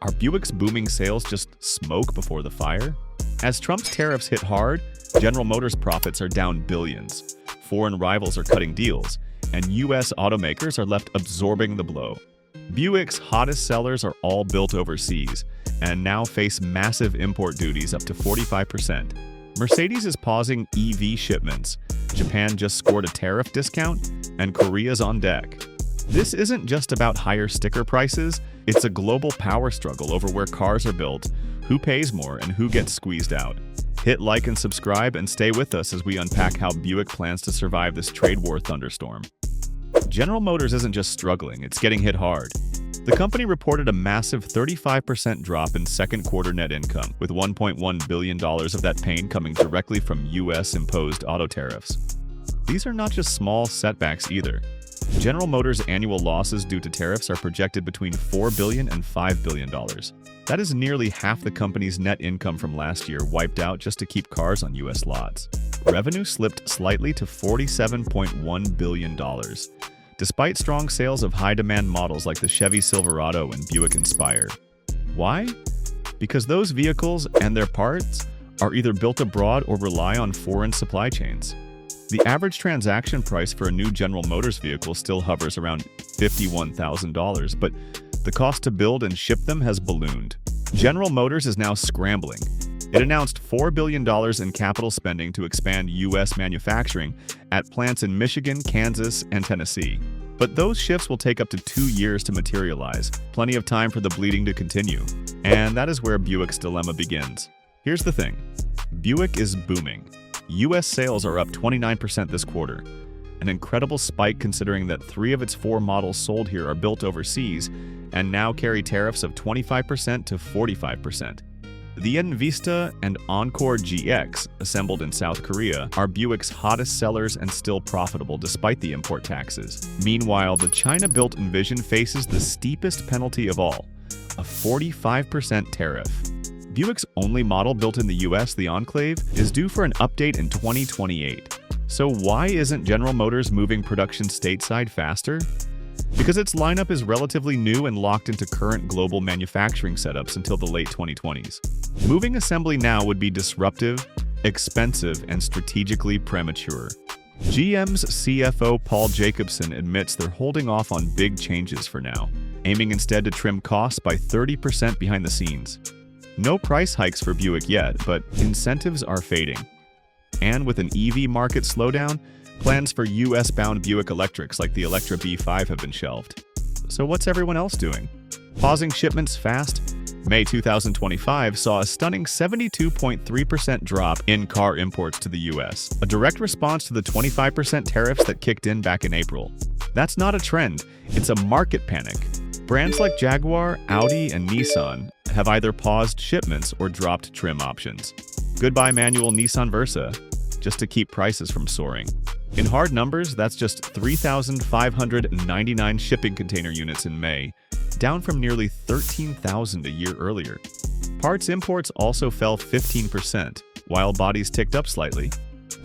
Are Buick's booming sales just smoke before the fire? As Trump's tariffs hit hard, General Motors' profits are down billions. Foreign rivals are cutting deals, and U.S. automakers are left absorbing the blow. Buick's hottest sellers are all built overseas and now face massive import duties up to 45%. Mercedes is pausing EV shipments. Japan just scored a tariff discount, and Korea's on deck. This isn't just about higher sticker prices, it's a global power struggle over where cars are built, who pays more, and who gets squeezed out. Hit like and subscribe and stay with us as we unpack how Buick plans to survive this trade war thunderstorm. General Motors isn't just struggling, it's getting hit hard. The company reported a massive 35% drop in second quarter net income, with $1.1 billion of that pain coming directly from U.S.-imposed auto tariffs. These are not just small setbacks either. General Motors' annual losses due to tariffs are projected between $4 billion and $5 billion. That is nearly half the company's net income from last year wiped out just to keep cars on U.S. lots. Revenue slipped slightly to $47.1 billion. Despite strong sales of high-demand models like the Chevy Silverado and Buick Inspired. Why? Because those vehicles and their parts are either built abroad or rely on foreign supply chains. The average transaction price for a new General Motors vehicle still hovers around $51,000, but the cost to build and ship them has ballooned. General Motors is now scrambling. It announced $4 billion in capital spending to expand U.S. manufacturing at plants in Michigan, Kansas, and Tennessee. But those shifts will take up to 2 years to materialize, plenty of time for the bleeding to continue. And that is where Buick's dilemma begins. Here's the thing. Buick is booming. U.S. sales are up 29% this quarter, an incredible spike considering that 3 of its 4 models sold here are built overseas and now carry tariffs of 25% to 45%. The Envista and Encore GX, assembled in South Korea, are Buick's hottest sellers and still profitable despite the import taxes. Meanwhile, the China-built Envision faces the steepest penalty of all, a 45% tariff. Buick's only model built in the US, the Enclave, is due for an update in 2028. So why isn't General Motors moving production stateside faster? Because its lineup is relatively new and locked into current global manufacturing setups until the late 2020s. Moving assembly now would be disruptive, expensive, and strategically premature. GM's CFO Paul Jacobson admits they're holding off on big changes for now, aiming instead to trim costs by 30% behind the scenes. No price hikes for Buick yet, but incentives are fading. And with an EV market slowdown, plans for US-bound Buick electrics like the Electra B5 have been shelved. So what's everyone else doing? Pausing shipments fast? May 2025 saw a stunning 72.3% drop in car imports to the US, a direct response to the 25% tariffs that kicked in back in April. That's not a trend, it's a market panic. Brands like Jaguar, Audi, and Nissan have either paused shipments or dropped trim options. Goodbye manual Nissan Versa, just to keep prices from soaring. In hard numbers, that's just 3,599 shipping container units in May, down from nearly 13,000 a year earlier. Parts imports also fell 15%, while bodies ticked up slightly,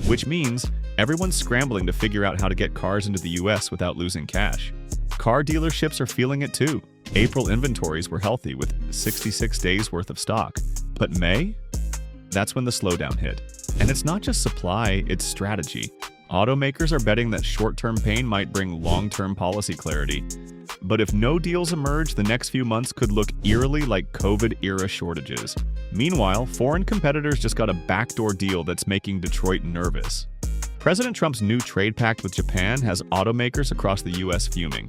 which means everyone's scrambling to figure out how to get cars into the US without losing cash. Car dealerships are feeling it too. April inventories were healthy with 66 days worth of stock. But May? That's when the slowdown hit. And it's not just supply, it's strategy. Automakers are betting that short-term pain might bring long-term policy clarity. But if no deals emerge, the next few months could look eerily like COVID-era shortages. Meanwhile, foreign competitors just got a backdoor deal that's making Detroit nervous. President Trump's new trade pact with Japan has automakers across the US fuming.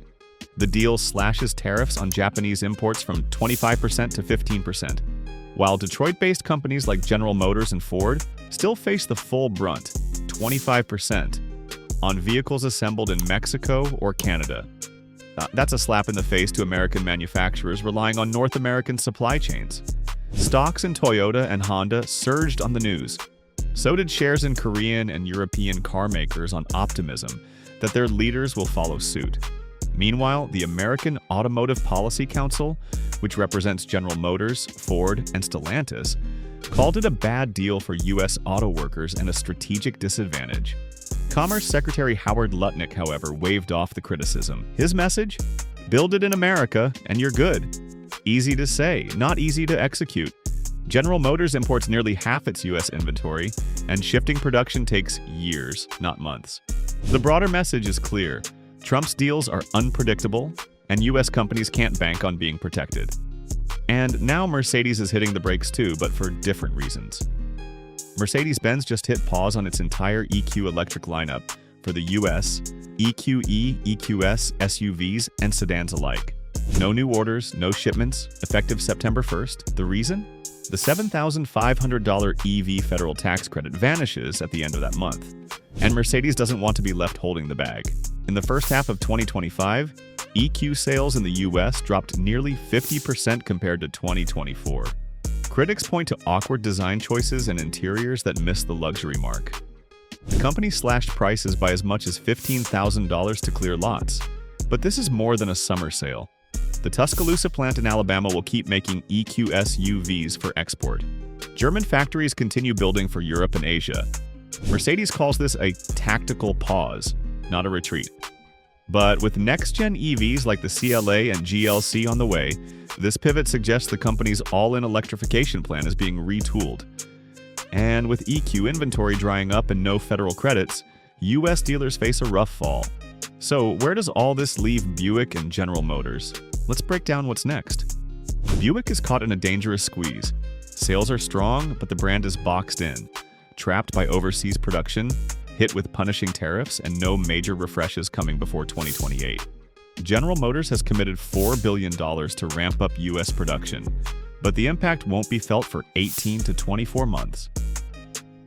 The deal slashes tariffs on Japanese imports from 25% to 15%, while Detroit-based companies like General Motors and Ford still face the full brunt, 25%, on vehicles assembled in Mexico or Canada. That's a slap in the face to American manufacturers relying on North American supply chains. Stocks in Toyota and Honda surged on the news. So did shares in Korean and European car makers on optimism that their leaders will follow suit. Meanwhile, the American Automotive Policy Council, which represents General Motors, Ford, and Stellantis, called it a bad deal for U.S. auto workers and a strategic disadvantage. Commerce Secretary Howard Lutnick, however, waved off the criticism. His message? Build it in America and you're good. Easy to say, not easy to execute. General Motors imports nearly half its U.S. inventory, and shifting production takes years, not months. The broader message is clear. Trump's deals are unpredictable, and U.S. companies can't bank on being protected. And now Mercedes is hitting the brakes too, but for different reasons. Mercedes-Benz just hit pause on its entire EQ electric lineup for the US, EQE, EQS, SUVs, and sedans alike. No new orders, no shipments, effective September 1st. The reason? The $7,500 EV federal tax credit vanishes at the end of that month, and Mercedes doesn't want to be left holding the bag. In the first half of 2025, EQ sales in the US dropped nearly 50% compared to 2024. Critics point to awkward design choices and interiors that miss the luxury mark. The company slashed prices by as much as $15,000 to clear lots. But this is more than a summer sale. The Tuscaloosa plant in Alabama will keep making EQ SUVs for export. German factories continue building for Europe and Asia. Mercedes calls this a tactical pause, not a retreat. But with next-gen EVs like the CLA and GLC on the way, this pivot suggests the company's all-in electrification plan is being retooled. And with EQ inventory drying up and no federal credits, U.S. dealers face a rough fall. So where does all this leave Buick and General Motors? Let's break down what's next. Buick is caught in a dangerous squeeze. Sales are strong, but the brand is boxed in, trapped by overseas production, hit with punishing tariffs, and no major refreshes coming before 2028. General Motors has committed $4 billion to ramp up U.S. production, but the impact won't be felt for 18 to 24 months.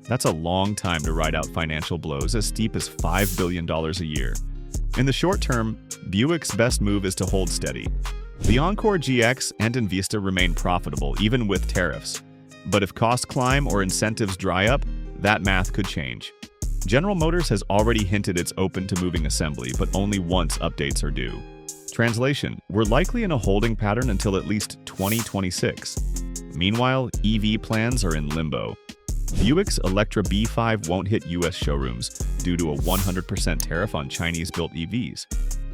That's a long time to ride out financial blows as steep as $5 billion a year. In the short term, Buick's best move is to hold steady. The Encore GX and Envista remain profitable even with tariffs, but if costs climb or incentives dry up, that math could change. General Motors has already hinted it's open to moving assembly, but only once updates are due. Translation: we're likely in a holding pattern until at least 2026. Meanwhile, EV plans are in limbo. Buick's Electra B5 won't hit U.S. showrooms due to a 100% tariff on Chinese-built EVs.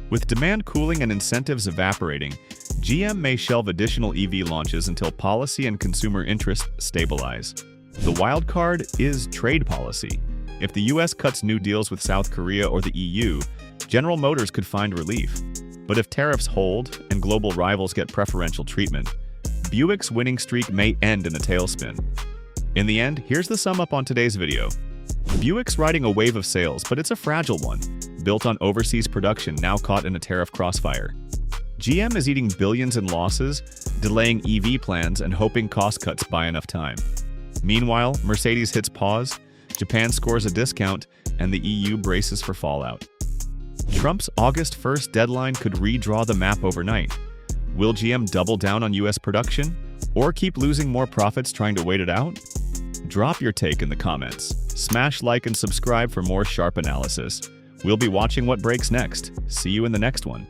With demand cooling and incentives evaporating, GM may shelve additional EV launches until policy and consumer interest stabilize. The wild card is trade policy. If the U.S. cuts new deals with South Korea or the EU, General Motors could find relief. But if tariffs hold and global rivals get preferential treatment, Buick's winning streak may end in a tailspin. In the end, here's the sum up on today's video. Buick's riding a wave of sales, but it's a fragile one, built on overseas production now caught in a tariff crossfire. GM is eating billions in losses, delaying EV plans and hoping cost cuts buy enough time. Meanwhile, Mercedes hits pause, Japan scores a discount, and the EU braces for fallout. Trump's August 1st deadline could redraw the map overnight. Will GM double down on U.S. production, or keep losing more profits trying to wait it out? Drop your take in the comments. Smash like and subscribe for more sharp analysis. We'll be watching what breaks next. See you in the next one.